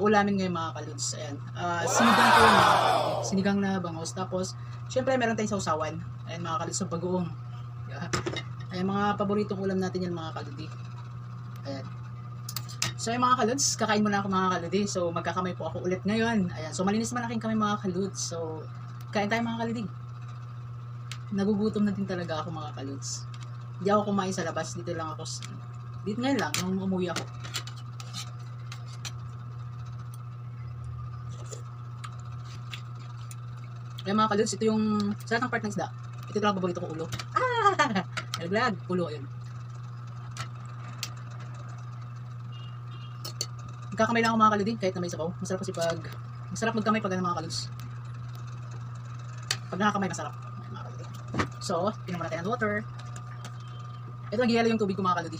uulamin ngayon mga kaludes. Ayan. Sinigang ko yun mga kaludi. Sinigang na bangos. Tapos, syempre meron tayong sausawan. Ayan mga kaludes, sa bagoong. Yeah. Ayan, mga paboritong ulam natin yan mga kaludi. Ayan. So yung mga kaludes, kakain muna ako mga kaludi. So magkakamay po ako ulit ngayon. Ayan. So malinis man aking kamay mga kaludes. So kain tayo mga kaludi. Nagugutom na din talaga ako mga kaludes. Hindi ako kumain sa labas. Dito lang ako. Dito ngayon lang, nung umuwi ako. Ayan mga kaludes, ito yung sa lahat ng part ng isda. Ito lang paborito ko ulo. Nalaglag, ulo yun. Magkakamay lang ako mga kaludi, kahit na may sabaw. Masarap kasi masarap magkamay pag mga kaludes. Pag nakakamay, masarap. Ayan, mga kaludi. So, pinuman natin ang water. Ito, naghihalo yung tubig ko mga kaludi.